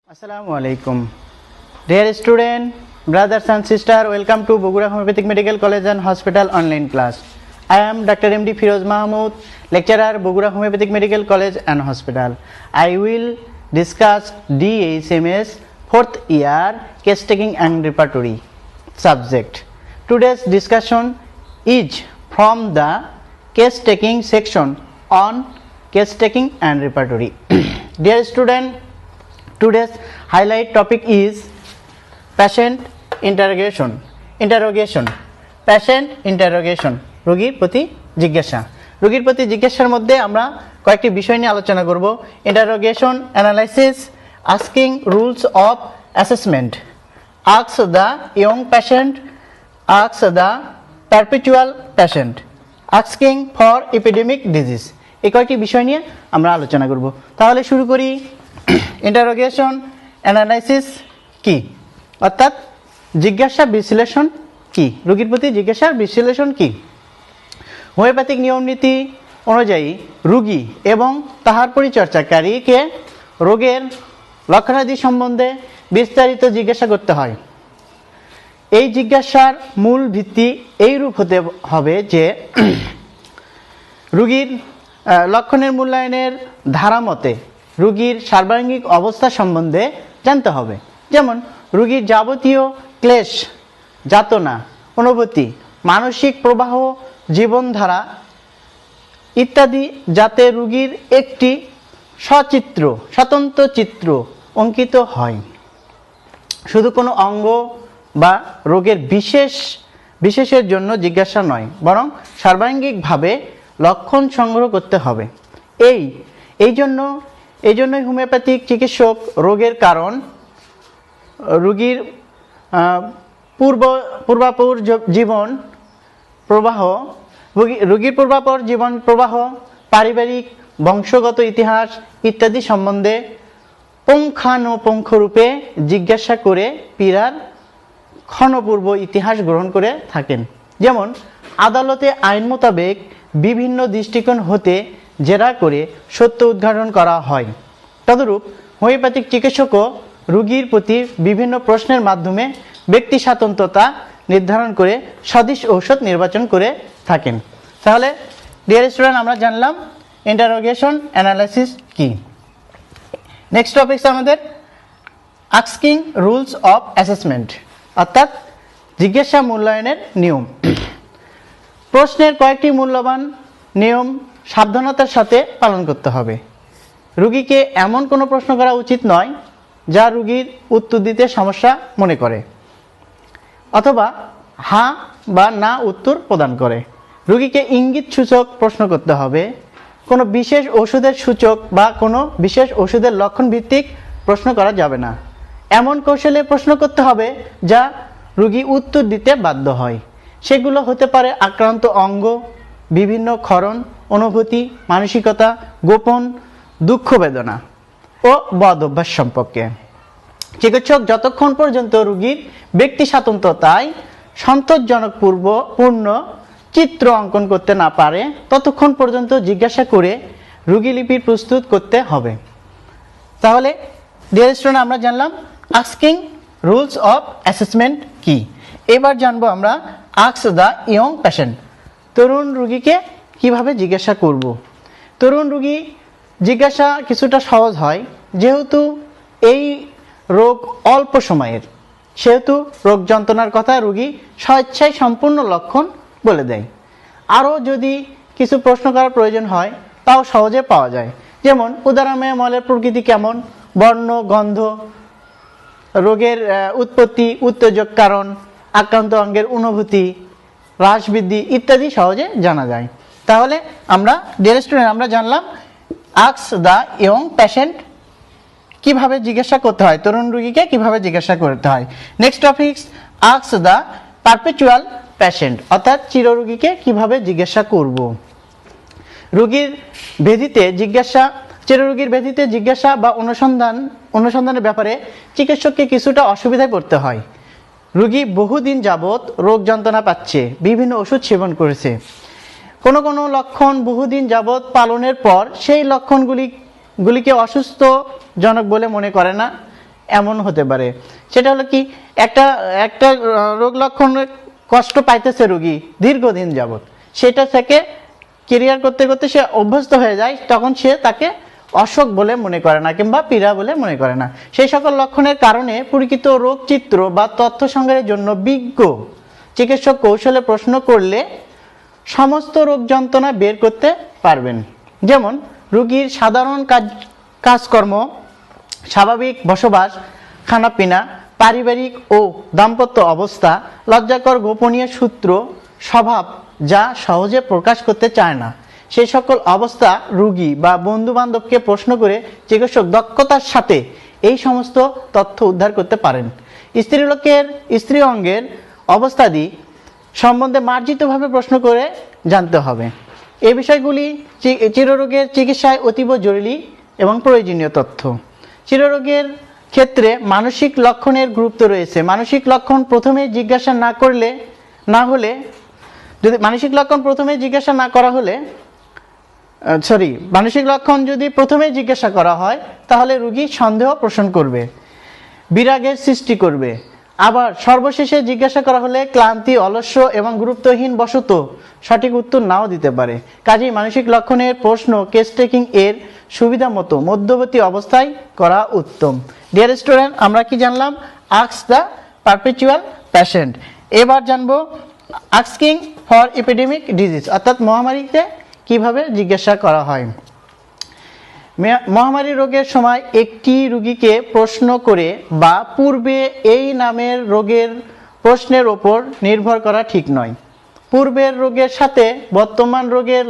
Assalamu alaikum. Dear student, brothers and sisters, welcome to Bogura Homeopathic Medical College and Hospital online class. I am Dr.Md Firoz Mahmud, lecturer Bogura Homeopathic Medical College and Hospital. I will discuss D.H.M.S. 4th year case taking and repertory subject. Today's discussion is from the case taking section on case taking and repertory. Dear student, today's highlight topic is patient interrogation. Patient interrogation. রোগীর প্রতি জিজ্ঞাসা। রোগীর প্রতি জিজ্ঞাসার মধ্যে আমরা কয়েকটি বিষয় নিয়ে আলোচনা করব। Interrogation, analysis, asking rules of assessment, ask the young patient, ask the perpetual patient, asking for epidemic disease। এই কয়েকটি বিষয় নিয়ে আমরা আলোচনা করব। তাহলে শুরু করি। ইন্টারোগেশন অ্যানালাইসিস কি, অর্থাৎ জিজ্ঞাসা বিশ্লেষণ কি, রোগীর প্রতি জিজ্ঞাসার বিশ্লেষণ কি। হোমিওপ্যাথিক নিয়ম নীতি অনুযায়ী রোগী এবং তাহার পরিচর্যাকারীকে রোগের লক্ষণাদি সম্বন্ধে বিস্তারিত জিজ্ঞাসা করতে হয়। এই জিজ্ঞাসার মূল ভিত্তি এইরূপ হতে হবে যে রোগীর লক্ষণের মূল্যায়নের ধারা মতে রোগীর সার্বাঙ্গিক অবস্থা সম্বন্ধে জানতে হবে। যেমন রোগীর যাবতীয় ক্লেশ, যাতনা, অনুভূতি, মানসিক প্রবাহ, জীবনধারা ইত্যাদি যাতে রোগীর একটি স্বতন্ত্র চিত্র অঙ্কিত হয়। শুধু কোনো অঙ্গ বা রোগের বিশেষের জন্য জিজ্ঞাসা নয়, বরং সার্বাঙ্গিকভাবে লক্ষণ সংগ্রহ করতে হবে। এই জন্যই হোমিওপ্যাথিক চিকিৎসক রোগের কারণ, রোগীর পূর্বাপর জীবন প্রবাহ, পারিবারিক বংশগত ইতিহাস ইত্যাদি সম্বন্ধে পুঙ্খানুপুঙ্খরূপে জিজ্ঞাসা করে পীড়ার ক্ষণপূর্ব ইতিহাস গ্রহণ করে থাকেন। যেমন আদালতে আইন মোতাবেক বিভিন্ন দৃষ্টিকোণ হতে জেরা করে সত্য উদ্ঘাটন করা হয়। তদরূপ হোমিওপ্যাথিক চিকিৎসকও রোগীর প্রতি বিভিন্ন প্রশ্নের মাধ্যমে ব্যক্তি স্বাতন্ত্রতা নির্ধারণ করে সদৃশ ঔষধ নির্বাচন করে থাকেন। তাহলে ডিয়ার স্টুডেন্ট, আমরা জানলাম ইন্টারোগেশন অ্যানালাইসিস কি। নেক্সট টপিক আমাদের আস্কিং রুলস অফ অ্যাসেসমেন্ট, অর্থাৎ জিজ্ঞাসা মূল্যায়নের নিয়ম। প্রশ্নের কয়েকটি মূল্যবান নিয়ম সাবধানতার সাথে পালন করতে হবে। রোগীকে এমন কোনো প্রশ্ন করা উচিত নয় যা রোগীর উত্তর দিতে সমস্যা মনে করে অথবা হ্যাঁ বা না উত্তর প্রদান করে। রোগীকে ইঙ্গিত সূচক প্রশ্ন করতে হবে। কোনো বিশেষ ওষুধের সূচক বা কোনো বিশেষ ওষুধের লক্ষণ ভিত্তিক প্রশ্ন করা যাবে না। এমন কৌশলে প্রশ্ন করতে হবে যা রোগী উত্তর দিতে বাধ্য হয়। সেগুলো হতে পারে আক্রান্ত অঙ্গ, বিভিন্ন ক্ষরণ, অনুভূতি, মানসিকতা, গোপন দুঃখ বেদনা ও বদ অভ্যাস সম্পর্কে। চিকিৎসক যতক্ষণ পর্যন্ত রোগীর ব্যক্তি স্বাতন্ত্রতায় সন্তোষজনক পূর্ণ চিত্র অঙ্কন করতে না পারে ততক্ষণ পর্যন্ত জিজ্ঞাসা করে রোগীলিপি প্রস্তুত করতে হবে। তাহলে ডিয়ার স্টুডেন্ট, আমরা জানলাম আস্কিং রুলস অফ অ্যাসেসমেন্ট কি। এবার জানবো আমরা আস্ক দ্য ইয়ং পেশেন্ট, তরুণ রোগীকে কিভাবে জিজ্ঞাসা করব। তরুণ রোগী জিজ্ঞাসা কিছুটা সহজ হয়, যেহেতু এই রোগ অল্প সময়ের, সেহেতু রোগ যন্ত্রণার কথা রোগী স্বেচ্ছায় সম্পূর্ণ লক্ষণ বলে দেয়। আরও যদি কিছু প্রশ্ন করার প্রয়োজন হয় তাও সহজে পাওয়া যায়। যেমন উদাহরণে মলের প্রকৃতি কেমন, বর্ণ, গন্ধ, রোগের উৎপত্তি, উত্তেজক কারণ, আক্রান্ত অঙ্গের অনুভূতি, হ্রাস বৃদ্ধি ইত্যাদি সহজে জানা যায়। তাহলে আমরা ডিয়ার স্টুডেন্ট, আমরা জানলাম আস্ক দ্য ইয়ং পেশেন্ট কিভাবে জিজ্ঞাসা করতে হয়, তরুণ রোগীকে কিভাবে জিজ্ঞাসা করতে হয়। Next topic ask the perpetual patient, অর্থাৎ চিররোগীকে কিভাবে জিজ্ঞাসা করব। চিররোগীর ব্যাধিতে জিজ্ঞাসা বা অনুসন্ধানের ব্যাপারে চিকিৎসককে কিছুটা অসুবিধায় পড়তে হয়। রোগী বহুদিন যাবৎ রোগ যন্ত্রণা পাচ্ছে, বিভিন্ন ওষুধ সেবন করেছে। কোনো লক্ষণ বহুদিন যাবৎ পালনের পর সেই লক্ষণগুলিকে অসুস্থজনক বলে মনে করে না এমন হতে পারে। সেটা হলো কি, একটা একটা রোগ লক্ষণ কষ্ট পাইতেছে রোগী দীর্ঘদিন যাবত, সেটা থেকে ক্লিয়ার করতে করতে সে অভ্যস্ত হয়ে যায়, তখন সে তাকে অসুখ বলে মনে করে না কিংবা পীড়া বলে মনে করে না। সেই সকল লক্ষণের কারণে পরিচিত রোগ চিত্র বা তথ্য সংগ্রহের জন্য বিজ্ঞ চিকিৎসক কৌশলে প্রশ্ন করলে সমস্ত রোগ যন্ত্রণা বের করতে পারবেন। যেমন রোগীর সাধারণ কাজকর্ম, স্বাভাবিক বসবাস, খানাপিনা, পারিবারিক ও দাম্পত্য অবস্থা, লজ্জাকর গোপনীয় সূত্র, স্বভাব যা সহজে প্রকাশ করতে চায় না, সেই সকল অবস্থা রোগী বা বন্ধু বান্ধবকে প্রশ্ন করে চিকিৎসক দক্ষতার সাথে এই সমস্ত তথ্য উদ্ধার করতে পারেন। স্ত্রীলোকের স্ত্রী অঙ্গের অবস্থাদি সম্বন্ধে মার্জিতভাবে প্রশ্ন করে জানতে হবে। এই বিষয়গুলি চিররোগের চিকিৎসায় অতীব জরুরি এবং প্রয়োজনীয় তথ্য। চিররোগের ক্ষেত্রে মানসিক লক্ষণের গুরুত্ব রয়েছে। মানসিক লক্ষণ প্রথমে জিজ্ঞাসা মানসিক লক্ষণ যদি প্রথমে জিজ্ঞাসা করা হয় তাহলে রোগী সন্দেহ পোষণ করবে, বিরাগের সৃষ্টি করবে। আবার সর্বশেষে জিজ্ঞাসা করা হলে ক্লান্তি, অলস্য এবং গুরুত্বহীন বশত সঠিক উত্তর নাও দিতে পারে। কাজেই মানসিক লক্ষণের প্রশ্ন কেস টেকিং এর সুবিধা মতো মধ্যবর্তী অবস্থায় করা উত্তম। ডিয়ার স্টুডেন্ট, আমরা কি জানলাম? Ask the perpetual patient. এবার জানবো আস্কিং ফর এপিডেমিক ডিজিজ, অর্থাৎ মহামারীতে কিভাবে জিজ্ঞাসা করা হয়। মহামারী রোগের সময় একটি রোগীকে প্রশ্ন করে বা পূর্বে এই নামের রোগের প্রশ্নের ওপর নির্ভর করা ঠিক নয়। পূর্বের রোগের সাথে বর্তমান রোগের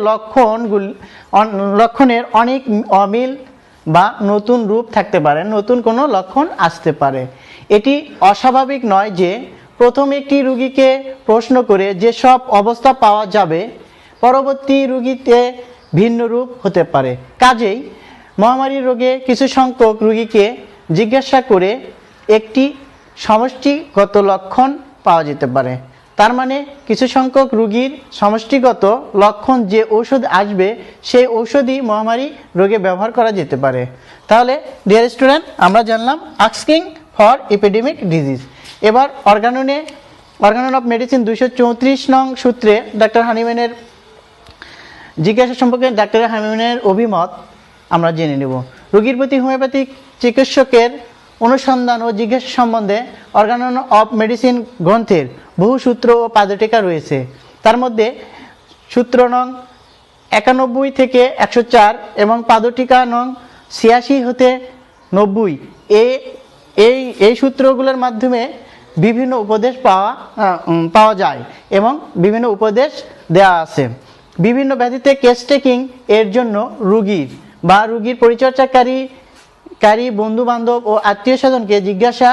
লক্ষণের অনেক অমিল বা নতুন রূপ থাকতে পারে, নতুন কোনো লক্ষণ আসতে পারে। এটি অস্বাভাবিক নয় যে প্রথম একটি রোগীকে প্রশ্ন করে যেসব অবস্থা পাওয়া যাবে পরবর্তী রোগীতে ভিন্ন রূপ হতে পারে। কাজেই মহামারী রোগে কিছু সংখ্যক রোগীকে জিজ্ঞাসা করে একটি সমষ্টিগত লক্ষণ পাওয়া যেতে পারে। তার মানে কিছু সংখ্যক রোগীর সমষ্টিগত লক্ষণ যে ঔষধ আসবে সেই ঔষধই মহামারী রোগে ব্যবহার করা যেতে পারে। তাহলে ডিয়ার স্টুডেন্ট, আমরা জানলাম আস্কিং ফর এপিডেমিক ডিজিজ। এবার অর্গানন অফ মেডিসিন 234 নং সূত্রে ডাক্তার হানিম্যানের জিজ্ঞাসা সম্পর্কে ডাক্তার হানিম্যানের অভিমত আমরা জেনে নেব। রোগীর প্রতি হোমিওপ্যাথিক চিকিৎসকের অনুসন্ধান ও জিজ্ঞাসা সম্বন্ধে অর্গানন অফ মেডিসিন গ্রন্থের বহু সূত্র ও পাদটীকা রয়েছে। তার মধ্যে সূত্র নং 91 থেকে 104 এবং পাদটীকা নং 86 হতে 90 এই সূত্রগুলোর মাধ্যমে বিভিন্ন উপদেশ পাওয়া যায় এবং বিভিন্ন উপদেশ দেওয়া আছে। বিভিন্ন ব্যাধিতে কেস টেকিং এর জন্য রোগীর পরিচর্যাকারী বন্ধু বান্ধব ও আত্মীয় স্বজনকে জিজ্ঞাসা,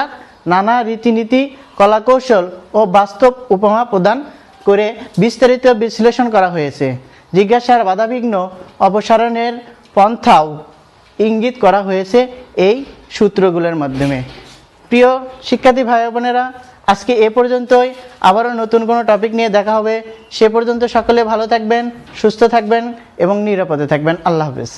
নানা রীতিনীতি, কলাকৌশল ও বাস্তব উপমা প্রদান করে বিস্তারিত বিশ্লেষণ করা হয়েছে। জিজ্ঞাসার বাধাবিঘ্ন অপসারণের পন্থাও ইঙ্গিত করা হয়েছে এই সূত্রগুলোর মাধ্যমে। প্রিয় শিক্ষার্থী ভাই বোনেরা, আজকে এ পর্যন্তই। আবারও নতুন কোনো টপিক নিয়ে দেখা হবে। সে পর্যন্ত সকলে ভালো থাকবেন, সুস্থ থাকবেন এবং নিরাপদে থাকবেন। আল্লাহ হাফেজ।